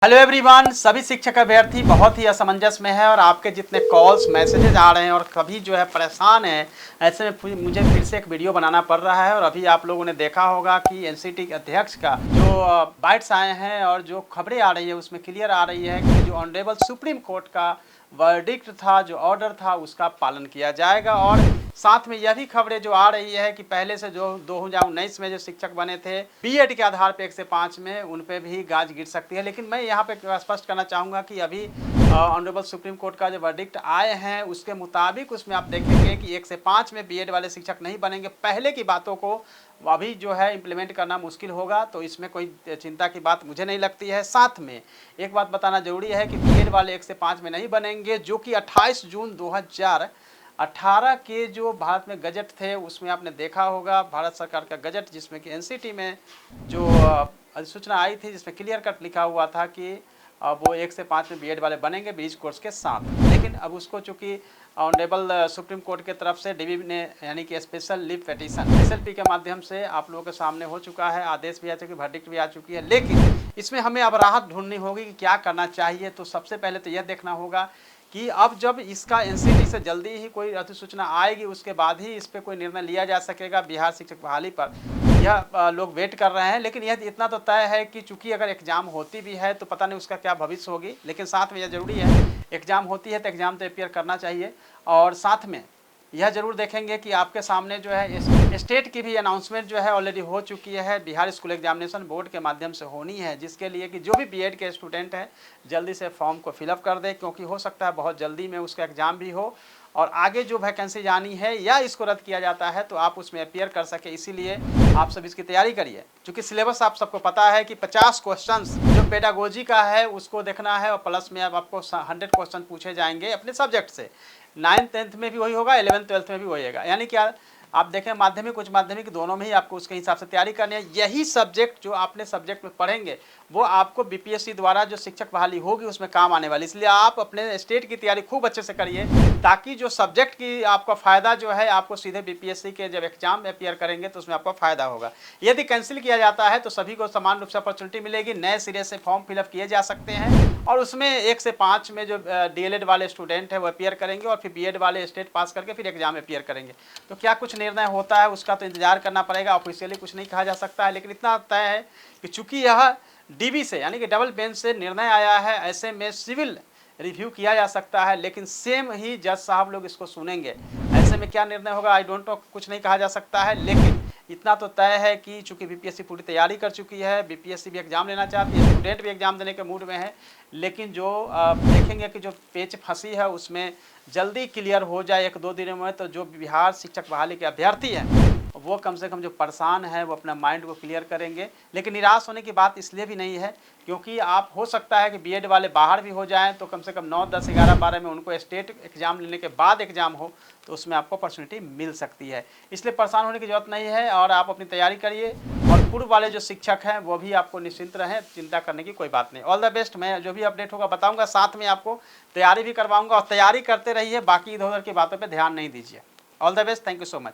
Hello everyone, सभी शिक्षक अभ्यर्थी बहुत ही असमंजस में है और आपके जितने कॉल्स मैसेजेस आ रहे हैं और कभी जो है परेशान है। ऐसे में मुझे फिर से एक वीडियो बनाना पड़ रहा है। और अभी आप लोगों ने देखा होगा कि एनसीटी के अध्यक्ष का जो बाइट्स आए हैं और जो खबरें आ रही है उसमें क्लियर आ रही है कि जो ऑनरेबल सुप्रीम कोर्ट का वर्डिक्ट था, जो ऑर्डर था, उसका पालन किया जाएगा। और साथ में यह भी खबरें जो आ रही है कि पहले से जो 2019 में जो शिक्षक बने थे बीएड के आधार पे 1 से 5 में, उन पे भी गाज गिर सकती है। लेकिन मैं यहाँ पे स्पष्ट करना चाहूँगा कि अभी ऑनरेबल सुप्रीम कोर्ट का जो वर्डिक्ट आए हैं उसके मुताबिक उसमें आप देखेंगे कि 1 से 5 में बीएड वाले शिक्षक नहीं बनेंगे। पहले की बातों को अभी जो है इम्प्लीमेंट करना मुश्किल होगा, तो इसमें कोई चिंता की बात मुझे नहीं लगती है। साथ में एक बात बताना जरूरी है कि बीएड वाले 1 से 5 में नहीं बनेंगे, जो कि 28 जून 2018 के जो भारत में गजट थे उसमें आपने देखा होगा, भारत सरकार का गजट, जिसमें कि एनसीटी में जो अधिसूचना आई थी जिसमें क्लियर कट लिखा हुआ था कि वो 1 से 5 में बीएड वाले बनेंगे ब्रिज कोर्स के साथ। लेकिन अब उसको चूँकि ऑनरेबल सुप्रीम कोर्ट की तरफ से डीवी ने यानी कि स्पेशल लीव पिटीशन एसएलपी के माध्यम से आप लोगों के सामने हो चुका है, आदेश भी आ चुकी है, वर्डिक्ट भी आ चुकी है। लेकिन इसमें हमें अब राहत ढूंढनी होगी कि क्या करना चाहिए। तो सबसे पहले तो यह देखना होगा कि अब जब इसका एनसीटी से जल्दी ही कोई अधिसूचना आएगी उसके बाद ही इस पर कोई निर्णय लिया जा सकेगा बिहार शिक्षक बहाली पर। यह लोग वेट कर रहे हैं। लेकिन यह इतना तो तय है कि चूंकि अगर एग्जाम होती भी है तो पता नहीं उसका क्या भविष्य होगी। लेकिन साथ में यह जरूरी है, एग्जाम होती है तो एग्जाम तो अपियर करना चाहिए। और साथ में यह जरूर देखेंगे कि आपके सामने जो है स्टेट की भी अनाउंसमेंट जो है ऑलरेडी हो चुकी है, बिहार स्कूल एग्जामिनेशन बोर्ड के माध्यम से होनी है, जिसके लिए कि जो भी बीएड के स्टूडेंट हैं जल्दी से फॉर्म को फिलअप कर दें, क्योंकि हो सकता है बहुत जल्दी में उसका एग्ज़ाम भी हो और आगे जो वैकेंसी जानी है या इसको रद्द किया जाता है तो आप उसमें अपियर कर सके। इसीलिए आप सब इसकी तैयारी करिए। क्योंकि सिलेबस आप सबको पता है कि 50 क्वेश्चंस जो पेडागोजी का है उसको देखना है और प्लस में अब आपको 100 क्वेश्चन पूछे जाएंगे अपने सब्जेक्ट से। 9th 10th में भी वही होगा, 11th 12th में भी वही होगा। यानी क्या आप देखें, माध्यमिक उच्च माध्यमिक दोनों में ही आपको उसके हिसाब से तैयारी करनी है। यही सब्जेक्ट जो आपने सब्जेक्ट में पढ़ेंगे वो आपको बीपीएससी द्वारा जो शिक्षक बहाली होगी उसमें काम आने वाली। इसलिए आप अपने स्टेट की तैयारी खूब अच्छे से करिए, ताकि जो सब्जेक्ट की आपका फ़ायदा जो है आपको सीधे बीपीएससी के जब एग्जाम में अपियर करेंगे तो उसमें आपको फ़ायदा होगा। यदि कैंसिल किया जाता है तो सभी को समान रूप से अपॉर्चुनिटी मिलेगी, नए सिरे से फॉर्म फिलअप किए जा सकते हैं और उसमें 1 से 5 में जो डीएलएड वाले स्टूडेंट है वो अपियर करेंगे और फिर बीएड वाले स्टेट पास करके फिर एग्जाम में अपियर करेंगे। तो क्या कुछ निर्णय होता है उसका तो इंतजार करना पड़ेगा, ऑफिशियली कुछ नहीं कहा जा सकता है। लेकिन इतना तय है कि चूंकि यह डीबी से यानी कि डबल बेंच से निर्णय आया है, ऐसे में सिविल रिव्यू किया जा सकता है, लेकिन सेम ही जज साहब लोग इसको सुनेंगे। ऐसे में क्या निर्णय होगा आई डोंट नो, कुछ नहीं कहा जा सकता है। लेकिन इतना तो तय है कि चूंकि बीपीएससी पूरी तैयारी कर चुकी है, बीपीएससी भी एग्जाम लेना चाहती है, स्टूडेंट भी एग्जाम देने के मूड में है। लेकिन जो देखेंगे कि जो पेच फंसी है उसमें जल्दी क्लियर हो जाए 1-2 दिनों में, तो जो बिहार शिक्षक बहाली के अभ्यर्थी हैं वो कम से कम जो परेशान है वो अपना माइंड को क्लियर करेंगे। लेकिन निराश होने की बात इसलिए भी नहीं है क्योंकि आप हो सकता है कि बीएड वाले बाहर भी हो जाएं तो कम से कम 9, 10, 11, 12 में उनको स्टेट एग्जाम लेने के बाद एग्जाम हो तो उसमें आपको अपॉर्चुनिटी मिल सकती है। इसलिए परेशान होने की जरूरत नहीं है और आप अपनी तैयारी करिए। और पूर्व वाले जो शिक्षक हैं वो भी आपको निश्चिंत रहें, चिंता करने की कोई बात नहीं। All the best. मैं जो भी अपडेट होगा बताऊंगा, साथ में आपको तैयारी भी करवाऊंगा और तैयारी करते रहिए, बाकी इधर उधर की बातों पर ध्यान नहीं दीजिए। All the best, thank you so much.